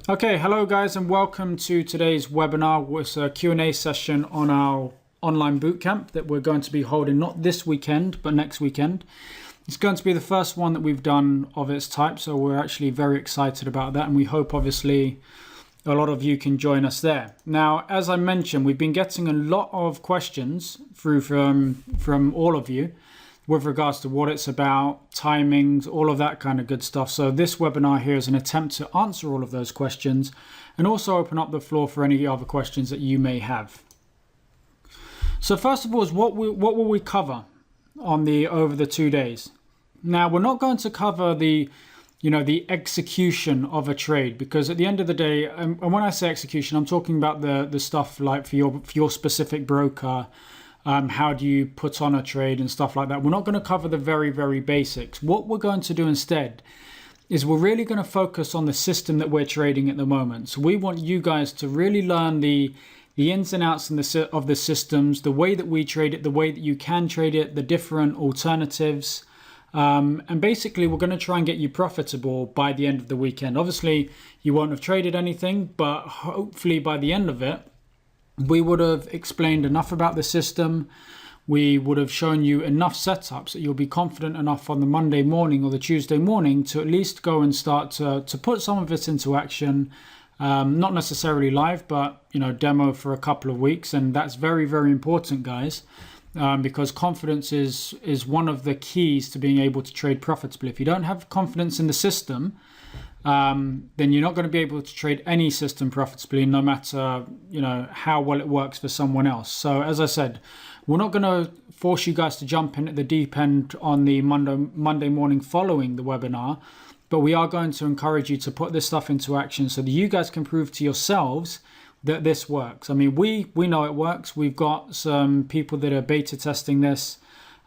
Okay, hello guys and welcome to today's webinar. It's a Q&A session on our online bootcamp that we're going to be holding not this weekend but next weekend. It's going to be the first one that we've done of its type, so we're actually very excited about that, and we hope obviously a lot of you can join us there. Now, as I mentioned, we've been getting a lot of questions through from all of you with regards to what it's about, timings, all of that kind of good stuff. So this webinar here is an attempt to answer all of those questions and also open up the floor for any other questions that you may have. So first of all, is what will we cover on over the 2 days? Now, we're not going to cover the execution of a trade, because at the end of the day, and when I say execution, I'm talking about the stuff like for your specific broker. How do you put on a trade and stuff like that. We're not going to cover the very basics. What we're going to do instead is we're really going to focus on the system that we're trading at the moment. So we want you guys to really learn the ins and outs of the systems, the way that we trade it, the way that you can trade it, the different alternatives. And basically, we're going to try and get you profitable by the end of the weekend. Obviously, you won't have traded anything, but hopefully by the end of it, we would have explained enough about the system. We would have shown you enough setups that you'll be confident enough on the Monday morning or the Tuesday morning to at least go and start to put some of it into action. Not necessarily live, but demo for a couple of weeks. And that's very important, guys, because confidence is one of the keys to being able to trade profitably. If you don't have confidence in the system, then you're not going to be able to trade any system profitably, no matter how well it works for someone else. So as I said, we're not going to force you guys to jump in at the deep end on the Monday morning following the webinar, but we are going to encourage you to put this stuff into action so that you guys can prove to yourselves that this works. I mean, we know it works. We've got some people that are beta testing this,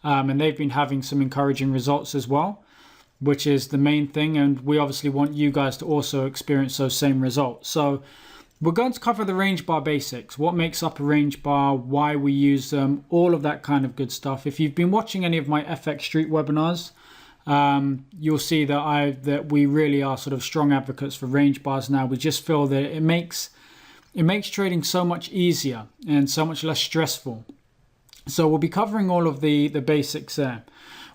and they've been having some encouraging results as well, which is the main thing. And we obviously want you guys to also experience those same results. So we're going to cover the range bar basics, what makes up a range bar, why we use them, all of that kind of good stuff. If you've been watching any of my FX Street webinars, you'll see that we really are sort of strong advocates for range bars now. We just feel that it makes trading so much easier and so much less stressful. So we'll be covering all of the basics there.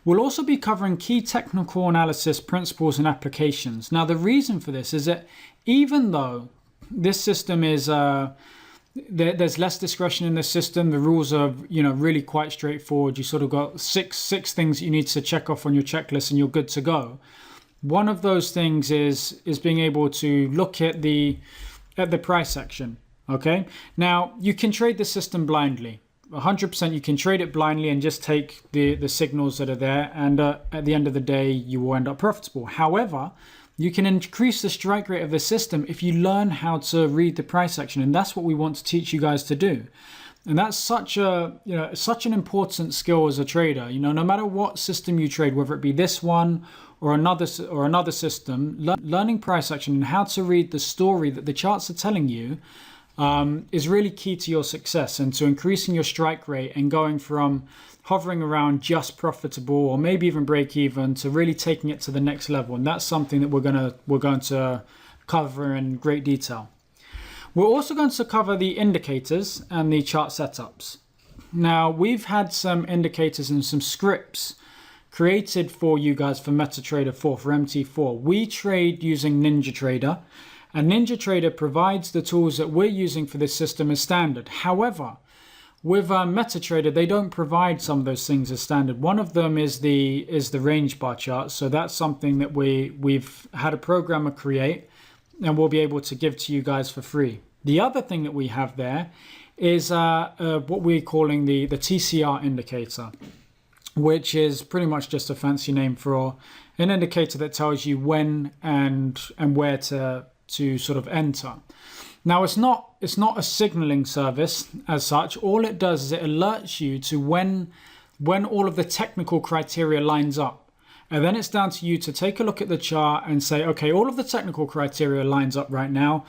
We'll also be covering key technical analysis principles and applications. Now, the reason for this is that even though this system is, there's less discretion in the system, the rules are, really quite straightforward. You sort of got six things you need to check off on your checklist and you're good to go. One of those things is being able to look at the price action. Okay. Now, you can trade the system blindly. 100% you can trade it blindly and just take the signals that are there, and at the end of the day you will end up profitable. However, you can increase the strike rate of the system if you learn how to read the price action, and that's what we want to teach you guys to do. And that's such an important skill as a trader. No matter what system you trade, whether it be this one or another system, learning price action and how to read the story that the charts are telling you is really key to your success and to increasing your strike rate and going from hovering around just profitable or maybe even break even to really taking it to the next level. And that's something that we're going to cover in great detail. We're also going to cover the indicators and the chart setups. Now, we've had some indicators and some scripts created for you guys for MetaTrader 4, for MT4. We trade using NinjaTrader. And NinjaTrader provides the tools that we're using for this system as standard. However, with MetaTrader, they don't provide some of those things as standard. One of them is the range bar chart. So that's something that we've had a programmer create and we'll be able to give to you guys for free. The other thing that we have there is what we're calling the TCR indicator, which is pretty much just a fancy name for an indicator that tells you when and where to sort of enter. Now, it's not a signaling service as such. All it does is it alerts you to when all of the technical criteria lines up. And then it's down to you to take a look at the chart and say, okay, all of the technical criteria lines up right now.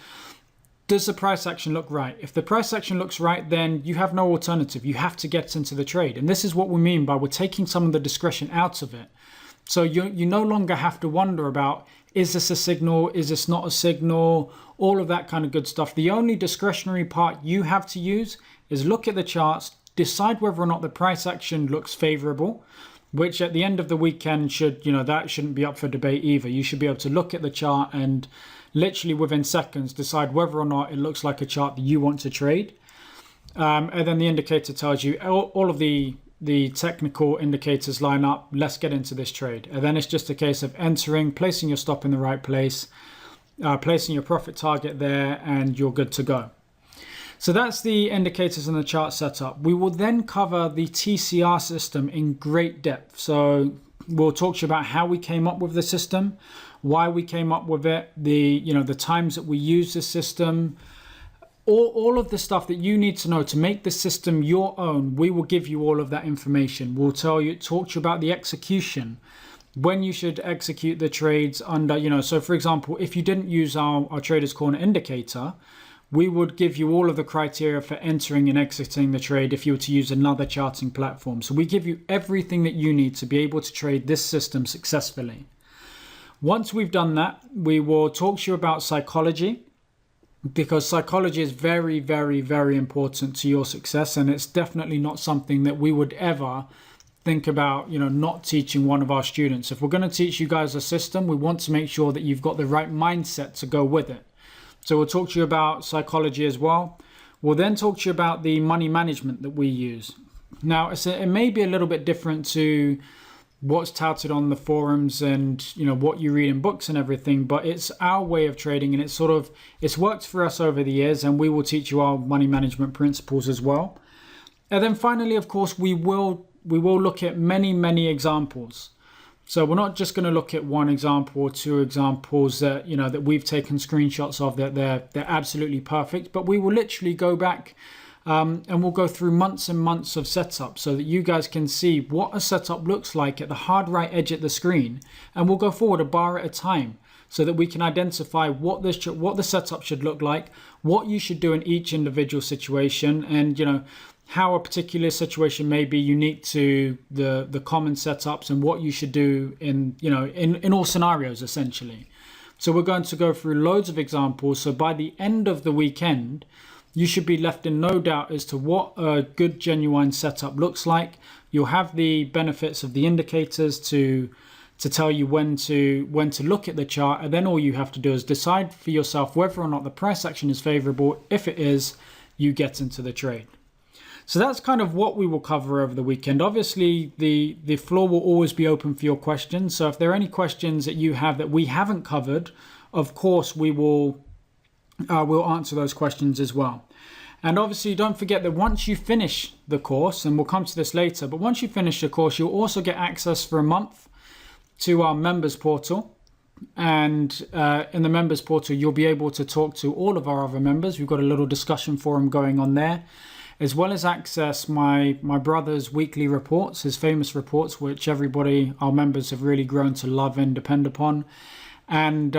Does the price action look right? If the price action looks right, then you have no alternative. You have to get into the trade. And this is what we mean by we're taking some of the discretion out of it. So you no longer have to wonder about, Is this a signal? Is this not a signal? All of that kind of good stuff. The only discretionary part you have to use is look at the charts, decide whether or not the price action looks favorable, which at the end of the weekend should, that shouldn't be up for debate either. You should be able to look at the chart and literally within seconds decide whether or not it looks like a chart that you want to trade. And then the indicator tells you all of the technical indicators line up. Let's get into this trade. And then it's just a case of entering, placing your stop in the right place, placing your profit target there, and you're good to go. So that's the indicators and the chart setup. We will then cover the TCR system in great depth. So we'll talk to you about how we came up with the system, why we came up with it, the times that we use the system, all of the stuff that you need to know to make the system your own. We will give you all of that information. We'll talk to you about the execution, when you should execute the trades under, so for example, if you didn't use our Traders Corner indicator, we would give you all of the criteria for entering and exiting the trade if you were to use another charting platform. So we give you everything that you need to be able to trade this system successfully. Once we've done that, we will talk to you about psychology, because psychology is very, very, very important to your success. And it's definitely not something that we would ever think about, not teaching one of our students. If we're going to teach you guys a system, we want to make sure that you've got the right mindset to go with it. So we'll talk to you about psychology as well. We'll then talk to you about the money management that we use. Now, it may be a little bit different to what's touted on the forums and what you read in books and everything, but it's our way of trading, and it's worked for us over the years, and we will teach you our money management principles as well. And then finally, of course, we will look at many examples. So we're not just going to look at one example or two examples that that we've taken screenshots of that they're absolutely perfect, but we will literally go back and we'll go through months and months of setup so that you guys can see what a setup looks like at the hard right edge at the screen, and we'll go forward a bar at a time so that we can identify what the setup should look like, what you should do in each individual situation, and how a particular situation may be unique to the common setups, and what you should do in all scenarios essentially. So we're going to go through loads of examples. So by the end of the weekend, you should be left in no doubt as to what a good genuine setup looks like. You'll have the benefits of the indicators to tell you when to look at the chart, and then all you have to do is decide for yourself whether or not the price action is favorable. If it is, you get into the trade. So that's kind of what we will cover over the weekend. Obviously, the floor will always be open for your questions. So if there are any questions that you have that we haven't covered, of course we'll answer those questions as well. And obviously, don't forget that once you finish the course, and we'll come to this later, but once you finish the course, you'll also get access for a month to our members portal. And in the members portal, you'll be able to talk to all of our other members. We've got a little discussion forum going on there, as well as access my brother's weekly reports, his famous reports, which our members have really grown to love and depend upon. And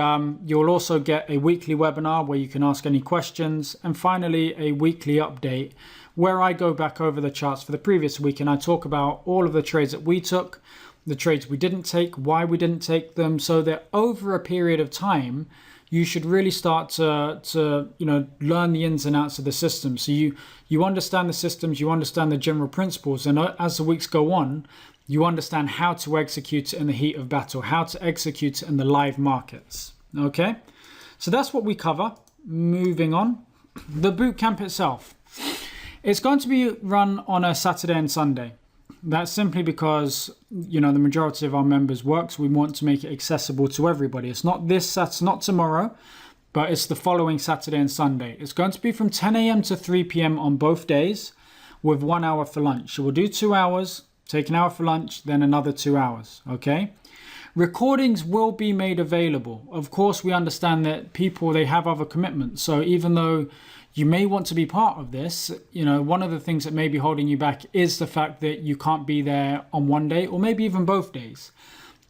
you'll also get a weekly webinar where you can ask any questions. And finally, a weekly update where I go back over the charts for the previous week, and I talk about all of the trades that we took, the trades we didn't take, why we didn't take them, so that over a period of time, you should really start to learn the ins and outs of the system. So you understand the systems, you understand the general principles, and as the weeks go on, you understand how to execute it in the heat of battle, how to execute it in the live markets. Okay, so that's what we cover. Moving on, the bootcamp itself. It's going to be run on a Saturday and Sunday. That's simply because the majority of our members work, so we want to make it accessible to everybody. It's not not tomorrow, but it's the following Saturday and Sunday. It's going to be from 10 a.m. to 3 p.m. on both days, with 1 hour for lunch. So we'll do 2 hours, take an hour for lunch, then another 2 hours. Okay. Recordings will be made available. Of course, we understand that people, they have other commitments. So even though you may want to be part of this, one of the things that may be holding you back is the fact that you can't be there on one day or maybe even both days.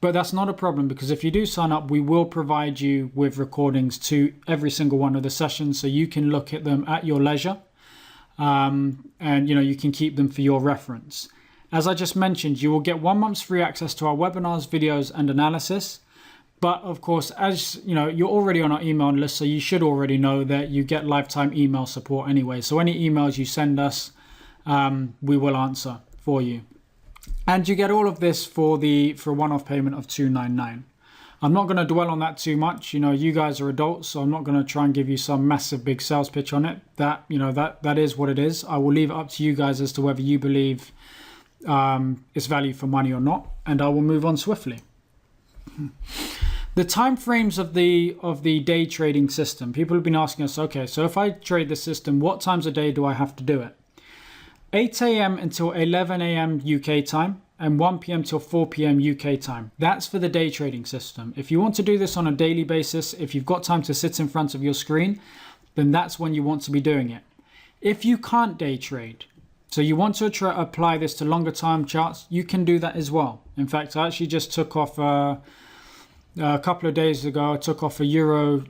But that's not a problem, because if you do sign up, we will provide you with recordings to every single one of the sessions, so you can look at them at your leisure, and you can keep them for your reference. As I just mentioned, you will get 1 month's free access to our webinars, videos, and analysis. But of course, as you know, you're already on our email list, so you should already know that you get lifetime email support anyway. So any emails you send us, we will answer for you. And you get all of this for a one-off payment of $299. I'm not going to dwell on that too much. You know, you guys are adults, so I'm not going to try and give you some massive big sales pitch on it. That, you know, that is what it is. I will leave it up to you guys as to whether you believe it's value for money or not, and I will move on swiftly. The time frames of the day trading system. People have been asking us, okay, so if I trade the system, what times a day do I have to do it? 8 a.m. until 11 a.m. UK time and 1 p.m. till 4 p.m. UK time. That's for the day trading system. If you want to do this on a daily basis, if you've got time to sit in front of your screen, then that's when you want to be doing it. If you can't day trade, so you want to apply this to longer time charts, you can do that as well. In fact, I actually just took off a couple of days ago, I took off a Euro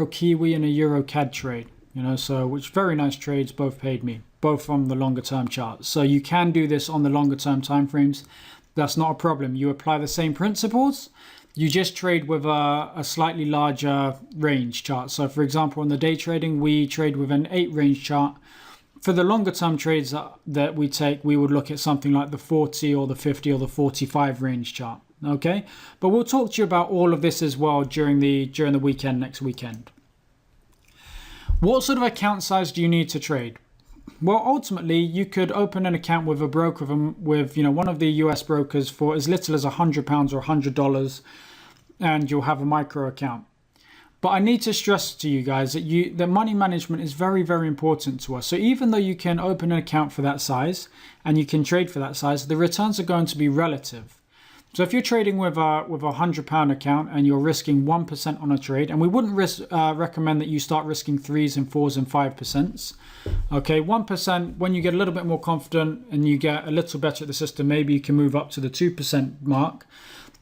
Kiwi and a Euro CAD trade, you know, so which very nice trades, both paid me, both from the longer term charts. So you can do this on the longer term time frames. That's not a problem. You apply the same principles. You just trade with a slightly larger range chart. So for example, on the day trading, we trade with an 8 range chart. For the longer term trades that we take, we would look at something like the 40 or the 50 or the 45 range chart. Okay, but we'll talk to you about all of this as well during the weekend, next weekend. What sort of account size do you need to trade? Well, ultimately, you could open an account with a broker with one of the US brokers for as little as £100 or $100, and you'll have a micro account. But I need to stress to you guys that money management is very, very important to us. So even though you can open an account for that size and you can trade for that size, the returns are going to be relative. So if you're trading with a £100 account and you're risking 1% on a trade, and we wouldn't recommend that you start risking 3s and 4s and 5%. Okay, 1%, when you get a little bit more confident and you get a little better at the system, maybe you can move up to the 2% mark.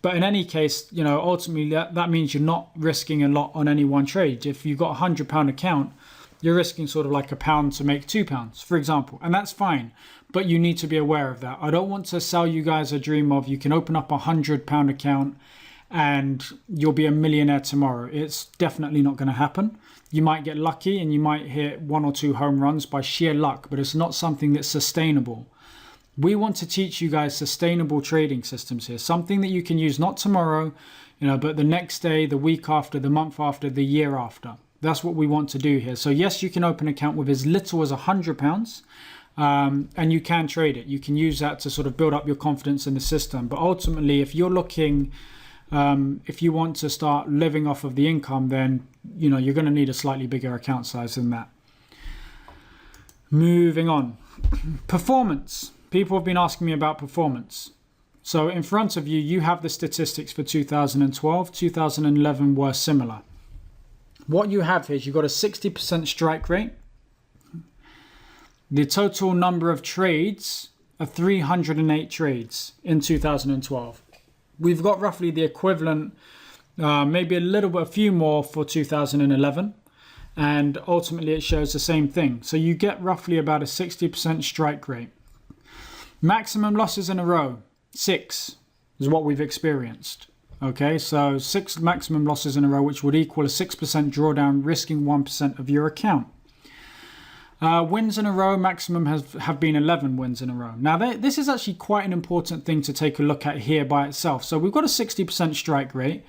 But in any case, you know, ultimately that means you're not risking a lot on any one trade. If you've got a £100 account, you're risking sort of like £1 to make £2, for example, and that's fine. But you need to be aware of that. I don't want to sell you guys a dream of you can open up a £100 account and you'll be a millionaire tomorrow. It's definitely not going to happen. You might get lucky and you might hit 1 or 2 home runs by sheer luck, but it's not something that's sustainable. We want to teach you guys sustainable trading systems here, something that you can use not tomorrow, but the next day, the week after, the month after, the year after. That's what we want to do here. So yes, you can open an account with as little as £100. And you can trade it. You can use that to sort of build up your confidence in the system. But ultimately, if you're looking, if you want to start living off of the income, then you're going to need a slightly bigger account size than that. Moving on. Performance. People have been asking me about performance. So in front of you, you have the statistics for 2012. 2011 were similar. What you have here is you've got a 60% strike rate. The total number of trades are 308 trades in 2012. We've got roughly the equivalent, maybe a few more for 2011. And ultimately it shows the same thing. So you get roughly about a 60% strike rate. Maximum losses in a row, 6 is what we've experienced. Okay, so 6 maximum losses in a row, which would equal a 6% drawdown, risking 1% of your account. Wins in a row, maximum have been 11 wins in a row. Now, this is actually quite an important thing to take a look at here by itself. So we've got a 60% strike rate.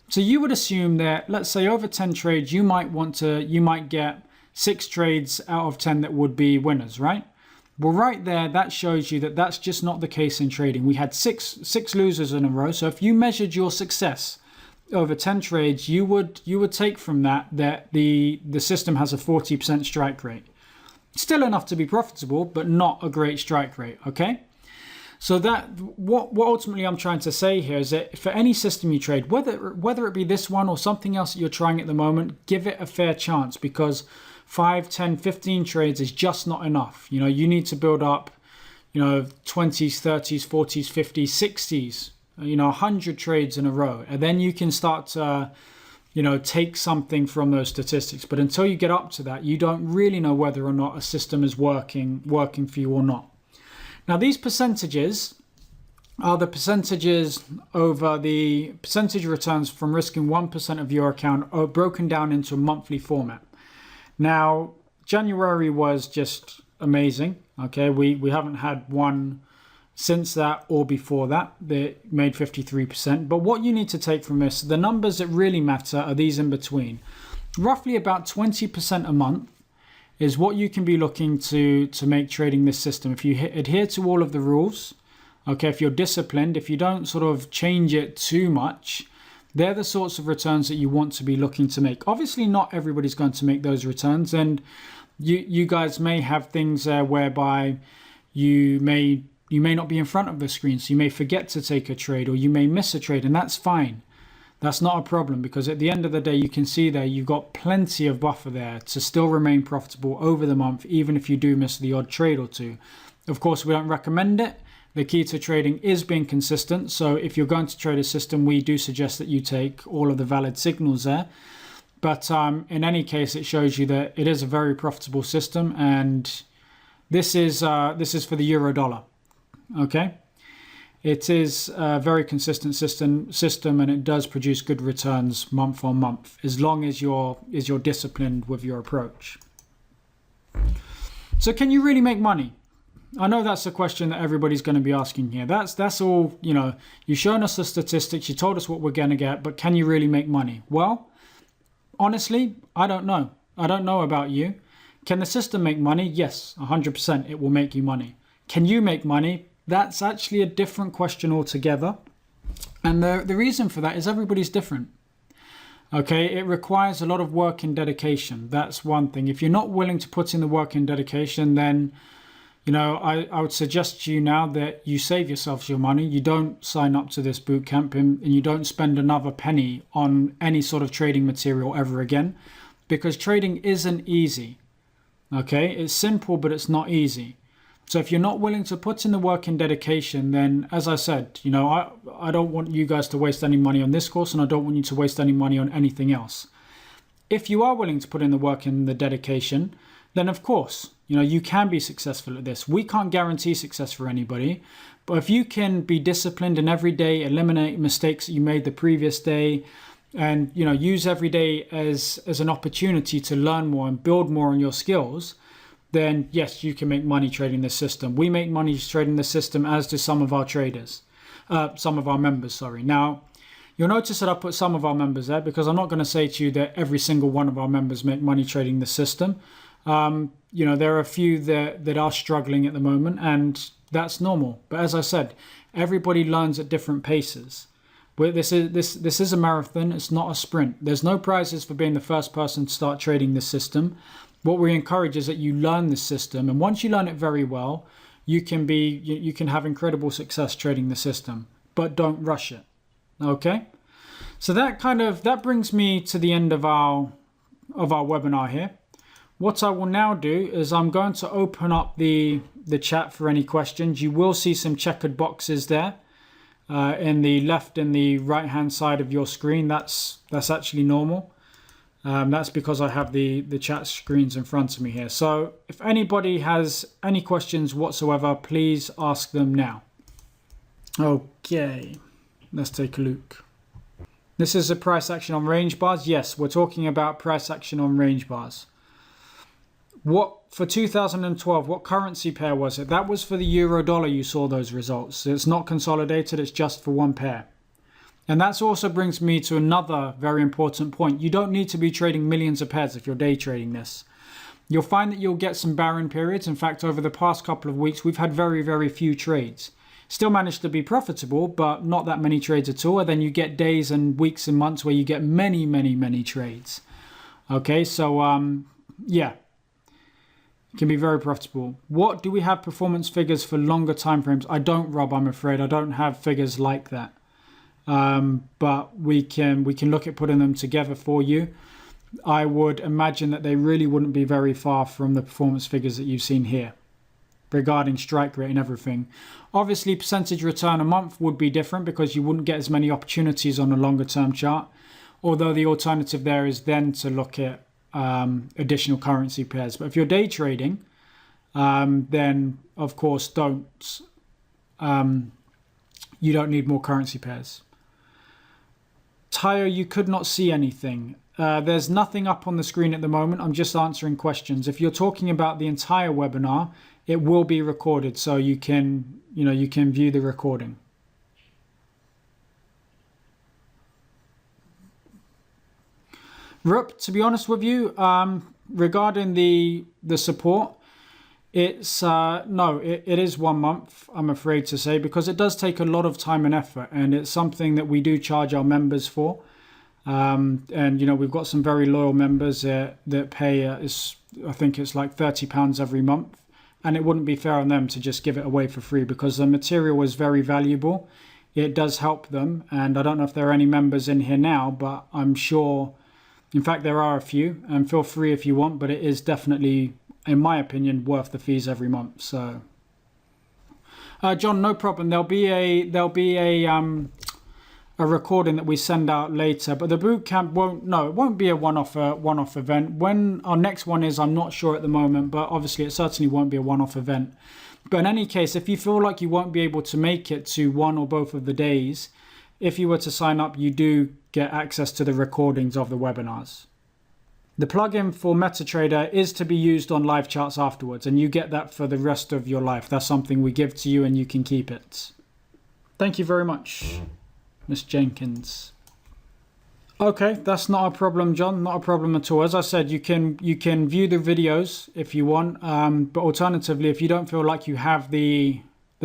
So you would assume that, let's say over 10 trades, you might get 6 trades out of 10 that would be winners, right? Well, right there, that shows you that that's just not the case in trading. We had six losers in a row. So if you measured your success over 10 trades, you would take from that the system has a 40% strike rate. Still enough to be profitable, but not a great strike rate, okay? So that what ultimately I'm trying to say here is that for any system you trade, whether it be this one or something else that you're trying at the moment, give it a fair chance, because 5, 10, 15 trades is just not enough. You need to build up, 20s, 30s, 40s, 50s, 60s, 100 trades in a row. And then you can start to, take something from those statistics. But until you get up to that, you don't really know whether or not a system is working for you or not. Now, these percentages are the percentages over the percentage returns from risking 1% of your account are broken down into a monthly format. Now, January was just amazing. Okay, we haven't had one since that or before that made 53%. But what you need to take from this, the numbers that really matter are these in between. Roughly about 20% a month is what you can be looking to make trading this system. If you adhere to all of the rules, okay, if you're disciplined, if you don't sort of change it too much, they're the sorts of returns that you want to be looking to make. Obviously, not everybody's going to make those returns, and you guys may have things there whereby you may not be in front of the screen, so you may forget to take a trade or you may miss a trade, and that's fine. That's not a problem, because at the end of the day, you can see there you've got plenty of buffer there to still remain profitable over the month, even if you do miss the odd trade or two. Of course, we don't recommend it. The key to trading is being consistent. So if you're going to trade a system, we do suggest that you take all of the valid signals there. But in any case, it shows you that it is a very profitable system, and this is for the euro dollar. Okay, it is a very consistent system, and it does produce good returns month on month, as long as you're disciplined with your approach. So can you really make money? I know that's a question that everybody's going to be asking here. That's all, you've shown us the statistics, you told us what we're going to get, but can you really make money? Well, honestly, I don't know. I don't know about you. Can the system make money? Yes, 100% it will make you money. Can you make money? That's actually a different question altogether. And the reason for that is everybody's different. Okay, it requires a lot of work and dedication. That's one thing. If you're not willing to put in the work and dedication, then I would suggest to you now that you save yourselves your money. You don't sign up to this bootcamp, and you don't spend another penny on any sort of trading material ever again, because trading isn't easy. Okay, it's simple, but it's not easy. So if you're not willing to put in the work and dedication, then as I said, I don't want you guys to waste any money on this course, and I don't want you to waste any money on anything else. If you are willing to put in the work and the dedication, then of course, you can be successful at this. We can't guarantee success for anybody, but if you can be disciplined and every day eliminate mistakes that you made the previous day, and use every day as an opportunity to learn more and build more on your skills, then yes, you can make money trading this system. We make money trading this system, as do some of our members, sorry. Now, you'll notice that I put some of our members there, because I'm not going to say to you that every single one of our members make money trading the system. There are a few that are struggling at the moment, and that's normal. But as I said, everybody learns at different paces. This is a marathon. It's not a sprint. There's no prizes for being the first person to start trading this system. What we encourage is that you learn this system, and once you learn it very well, you can have incredible success trading the system. But don't rush it. Okay? So that brings me to the end of our webinar here. What I will now do is I'm going to open up the chat for any questions. You will see some checkered boxes there in the left and the right hand side of your screen. That's actually normal. That's because I have the chat screens in front of me here. So if anybody has any questions whatsoever, please ask them now. Okay, let's take a look. This is a price action on range bars. Yes, we're talking about price action on range bars. For 2012, what currency pair was it? That was for the euro dollar. You saw those results. It's not consolidated. It's just for one pair. And that also brings me to another very important point. You don't need to be trading millions of pairs if you're day trading this. You'll find that you'll get some barren periods. In fact, over the past couple of weeks, we've had very, very few trades. Still managed to be profitable, but not that many trades at all. And then you get days and weeks and months where you get many, many, many trades. Okay, so yeah. It can be very profitable. What do we have performance figures for longer time frames? I don't, Rob, I'm afraid. I don't have figures like that. But we can look at putting them together for you. I would imagine that they really wouldn't be very far from the performance figures that you've seen here regarding strike rate and everything. Obviously, percentage return a month would be different because you wouldn't get as many opportunities on a longer term chart. Although the alternative there is then to look at additional currency pairs. But if you're day trading, then of course don't You don't need more currency pairs. Tayo, you could not see anything. There's nothing up on the screen at the moment. I'm just answering questions. If you're talking about the entire webinar, it will be recorded, so you can view the recording. Rup, to be honest with you, regarding the support, it's no, it is 1 month, I'm afraid to say, because it does take a lot of time and effort, and it's something that we do charge our members for. And we've got some very loyal members that pay I think it's like £30 every month, and it wouldn't be fair on them to just give it away for free, because the material is very valuable. It does help them, and I don't know if there are any members in here now, but I'm sure, in fact there are a few, and feel free if you want, but it is definitely, in my opinion, worth the fees every month. So John, no problem. There'll be a recording that we send out later, but the bootcamp won't be a one-off event. When our next one is, I'm not sure at the moment, but obviously it certainly won't be a one-off event. But in any case, if you feel like you won't be able to make it to one or both of the days, if you were to sign up, you do get access to the recordings of the webinars. The plugin for MetaTrader is to be used on live charts afterwards, and you get that for the rest of your life. That's something we give to you, and you can keep it. Thank you very much, Miss Jenkins. Okay, that's not a problem, John. Not a problem at all. As I said, you can view the videos if you want, but alternatively, if you don't feel like you have the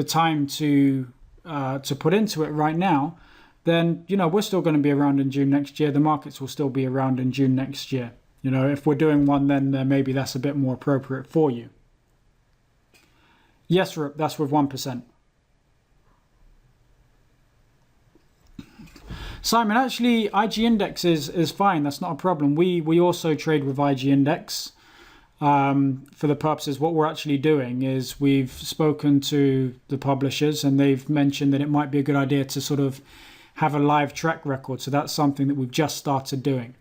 time to put into it right now, then we're still going to be around in June next year. The markets will still be around in June next year. If we're doing one, then maybe that's a bit more appropriate for you. Yes, Rup, that's with 1%. Simon, actually, IG Index is fine. That's not a problem. We also trade with IG Index. For the purposes, what we're actually doing is we've spoken to the publishers, and they've mentioned that it might be a good idea to sort of have a live track record. So that's something that we've just started doing.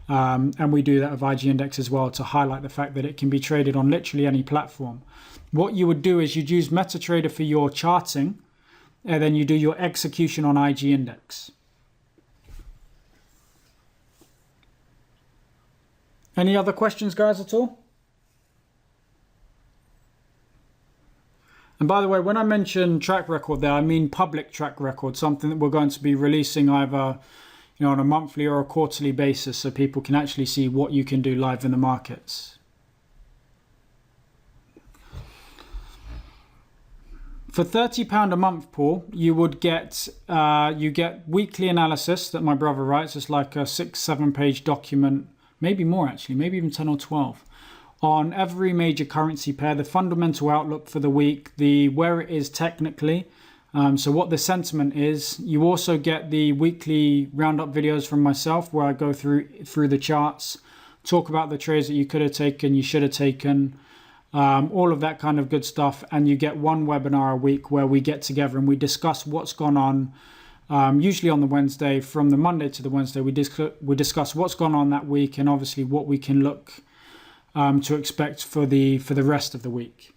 And we do that with IG Index as well, to highlight the fact that it can be traded on literally any platform. What you would do is you'd use MetaTrader for your charting, and then you do your execution on IG Index. Any other questions, guys, at all? And by the way, when I mention track record there, I mean public track record, something that we're going to be releasing either on a monthly or a quarterly basis, so people can actually see what you can do live in the markets. For £30 a month, Paul, you would get weekly analysis that my brother writes. It's like a 6-7 page document, maybe more actually, maybe even 10 or 12, on every major currency pair, the fundamental outlook for the week, where it is technically. So what the sentiment is. You also get the weekly roundup videos from myself, where I go through the charts, talk about the trades that you could have taken, you should have taken, all of that kind of good stuff. And you get one webinar a week where we get together and we discuss what's gone on, usually on the Wednesday. From the Monday to the Wednesday, we discuss what's gone on that week, and obviously what we can look to expect for the rest of the week.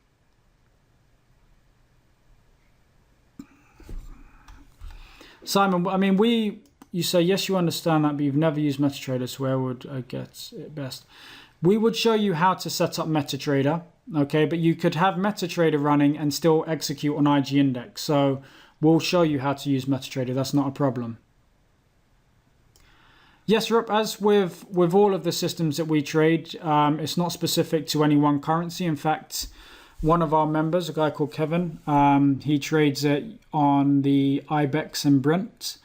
Simon, I mean, you say, yes, you understand that, but you've never used MetaTrader, so where would I get it best? We would show you how to set up MetaTrader, okay? But you could have MetaTrader running and still execute on IG Index. So we'll show you how to use MetaTrader. That's not a problem. Yes, Rup, as with all of the systems that we trade, it's not specific to any one currency. In fact, one of our members, a guy called Kevin, he trades it on the IBEX and Brent.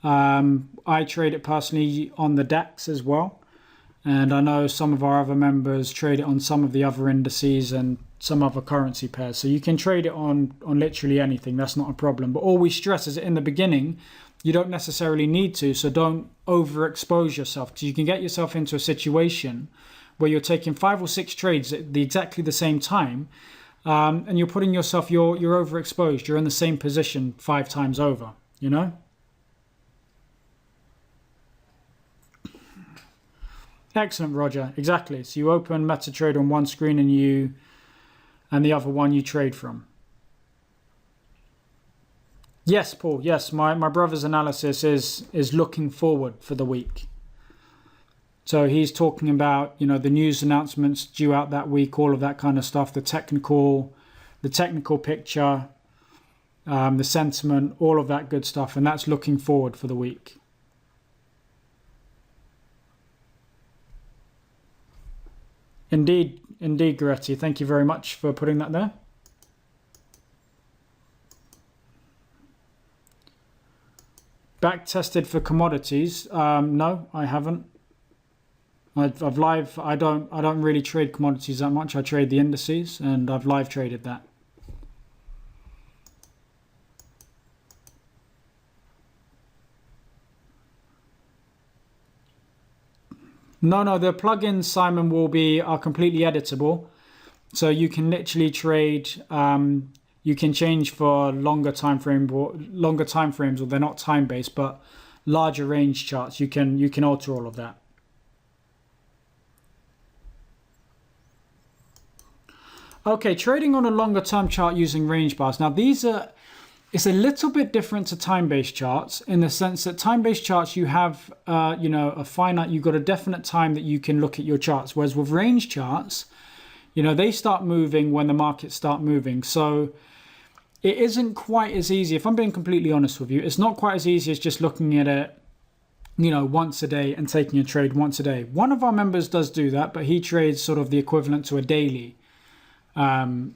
I trade it personally on the DAX as well. And I know some of our other members trade it on some of the other indices and some other currency pairs. So you can trade it on literally anything. That's not a problem. But all we stress is that in the beginning, you don't necessarily need to. So don't overexpose yourself. So you can get yourself into a situation where you're taking 5 or 6 trades at exactly the same time, and you're putting yourself, you're overexposed. You're in the same position 5 times over, Excellent, Roger. Exactly. So you open MetaTrader on one screen and the other one you trade from. Yes, Paul. Yes, my brother's analysis is looking forward for the week. So he's talking about, the news announcements due out that week, all of that kind of stuff, the technical picture, the sentiment, all of that good stuff, and that's looking forward for the week. Indeed, Goretti. Thank you very much for putting that there. Back tested for commodities? No, I haven't. I don't really trade commodities that much. I trade the indices, and I've live traded that. No, the plugins, Simon, are completely editable. So you can literally trade. You can change for longer time frames, or they're not time based, but larger range charts. You can alter all of that. Okay, trading on a longer term chart using range bars. Now it's a little bit different to time-based charts in the sense that time-based charts, you have, a finite, you've got a definite time that you can look at your charts. Whereas with range charts, they start moving when the markets start moving. So it isn't quite as easy. If I'm being completely honest with you, it's not quite as easy as just looking at it, once a day and taking a trade once a day. One of our members does do that, but he trades sort of the equivalent to a daily. Time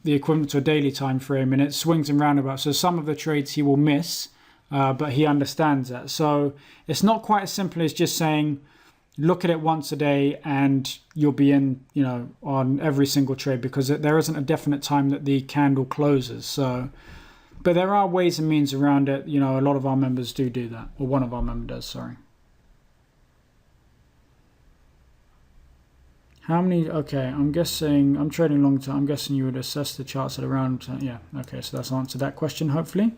frame, and it swings and roundabouts. So some of the trades he will miss, but he understands that. So it's not quite as simple as just saying, look at it once a day and you'll be in, on every single trade, because there isn't a definite time that the candle closes. So, but there are ways and means around it. A lot of our members do that, or one of our members does. Sorry. How many? Okay, I'm guessing I'm trading long term. I'm guessing you would assess the charts at around. Yeah. Okay, so that's answered that question. Hopefully.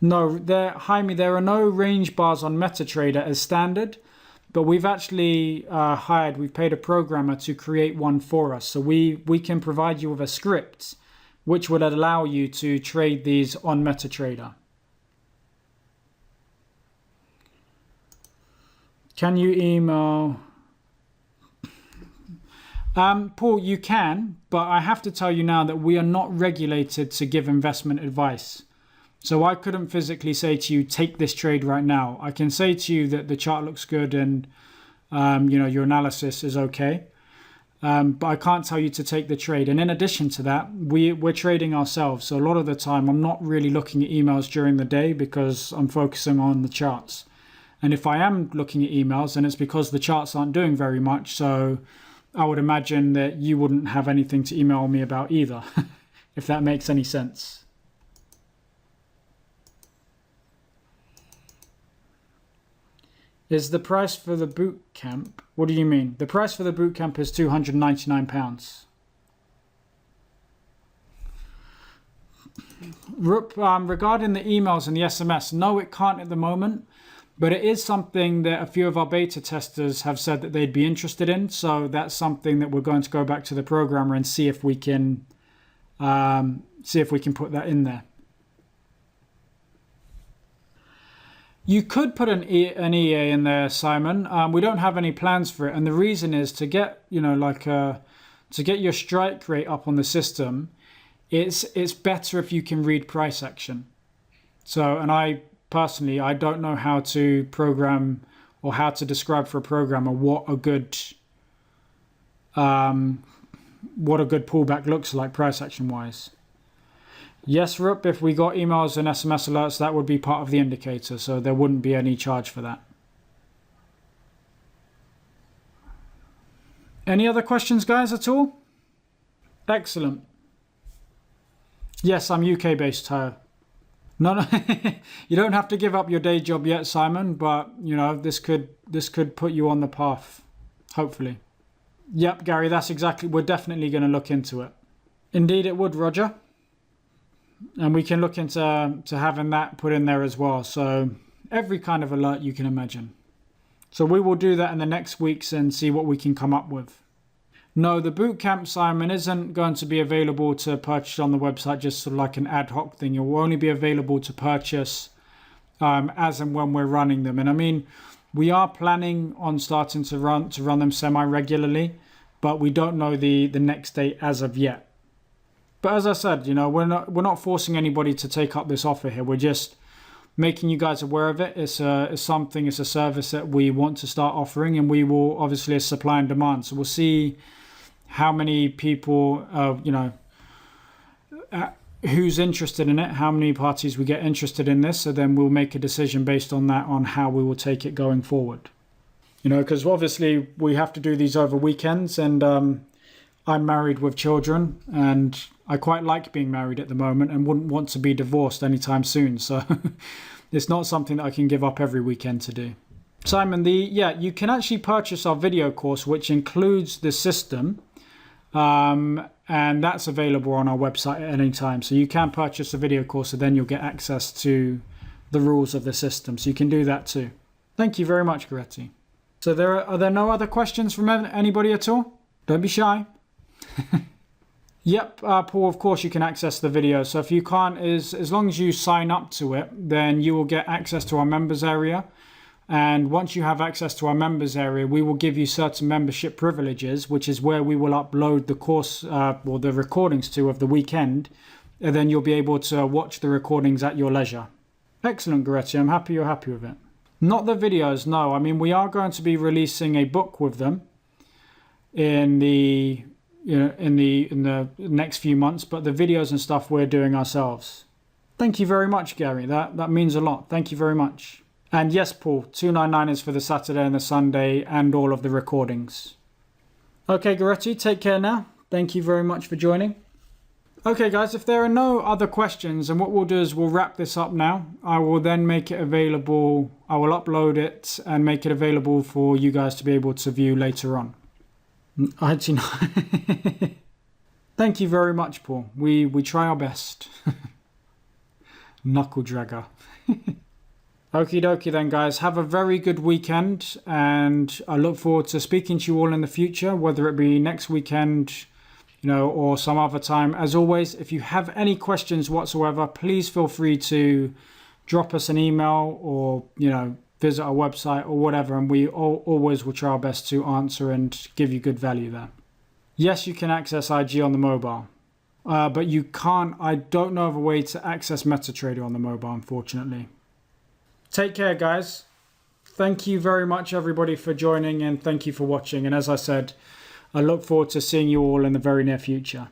No, Jaime, there are no range bars on MetaTrader as standard, but we've actually we've paid a programmer to create one for us. So we can provide you with a script, which would allow you to trade these on MetaTrader. Can you email? Paul, you can, but I have to tell you now that we are not regulated to give investment advice. So I couldn't physically say to you, take this trade right now. I can say to you that the chart looks good and, your analysis is okay. But I can't tell you to take the trade. And in addition to that, we're trading ourselves. So a lot of the time, I'm not really looking at emails during the day because I'm focusing on the charts. And if I am looking at emails, then it's because the charts aren't doing very much. So I would imagine that you wouldn't have anything to email me about either, if that makes any sense. Is the price for the boot camp? What do you mean? The price for the boot camp is £299. Rup, regarding the emails and the SMS, no, it can't at the moment. But it is something that a few of our beta testers have said that they'd be interested in. So that's something that we're going to go back to the programmer and see if we can put that in there. You could put an EA in there, Simon. We don't have any plans for it, and the reason is to get to get your strike rate up on the system. It's better if you can read price action. So, and I don't know how to program or how to describe for a programmer what a good pullback looks like price action wise. Yes, Rup, if we got emails and SMS alerts, that would be part of the indicator, so there wouldn't be any charge for that. Any other questions, guys, at all? Excellent. Yes, I'm UK based, Tayo. No, you don't have to give up your day job yet, Simon, but this could put you on the path, hopefully. Yep, Gary, we're definitely going to look into it. Indeed it would, Roger. And we can look into having that put in there as well. So every kind of alert you can imagine. So we will do that in the next weeks and see what we can come up with. No, the bootcamp, Simon, isn't going to be available to purchase on the website, just sort of like an ad hoc thing. It will only be available to purchase as and when we're running them. And I mean, we are planning on starting to run them semi-regularly, but we don't know the next date as of yet. But as I said, you know, we're not forcing anybody to take up this offer here. We're just making you guys aware of it. It's a service that we want to start offering, and we will obviously, as supply and demand. So we'll see how many people, who's interested in it, how many parties we get interested in this. So then we'll make a decision based on that, on how we will take it going forward. You know, because obviously we have to do these over weekends, and I'm married with children, and I quite like being married at the moment and wouldn't want to be divorced anytime soon. So it's not something that I can give up every weekend to do. Simon, you can actually purchase our video course, which includes the system, and that's available on our website at any time. So you can purchase the video course, and then you'll get access to the rules of the system. So you can do that too. Thank you very much, Goretti. So are there no other questions from anybody at all? Don't be shy. Yep, Paul, of course you can access the video. So if you can't, as long as you sign up to it, then you will get access to our members area. And once you have access to our members area, we will give you certain membership privileges, which is where we will upload the course or the recordings to of the weekend. And then you'll be able to watch the recordings at your leisure. Excellent, Goretti. I'm happy you're happy with it. Not the videos, no. I mean, we are going to be releasing a book with them in the next few months, but the videos and stuff we're doing ourselves. Thank you very much, Gary. That means a lot. Thank you very much. And yes, Paul, $299 is for the Saturday and the Sunday and all of the recordings. Okay, Goretti, take care now. Thank you very much for joining. Okay, guys, if there are no other questions, and what we'll do is we'll wrap this up now. I will then make it available. I will upload it and make it available for you guys to be able to view later on. Actually, no. Thank you very much, Paul. We try our best. Knuckle dragger. Okie dokie then, guys. Have a very good weekend, and I look forward to speaking to you all in the future, whether it be next weekend, or some other time. As always, if you have any questions whatsoever, please feel free to drop us an email or, visit our website or whatever, and we always will try our best to answer and give you good value there. Yes, you can access IG on the mobile, but you can't. I don't know of a way to access MetaTrader on the mobile, unfortunately. Take care, guys. Thank you very much, everybody, for joining, and thank you for watching. And as I said, I look forward to seeing you all in the very near future.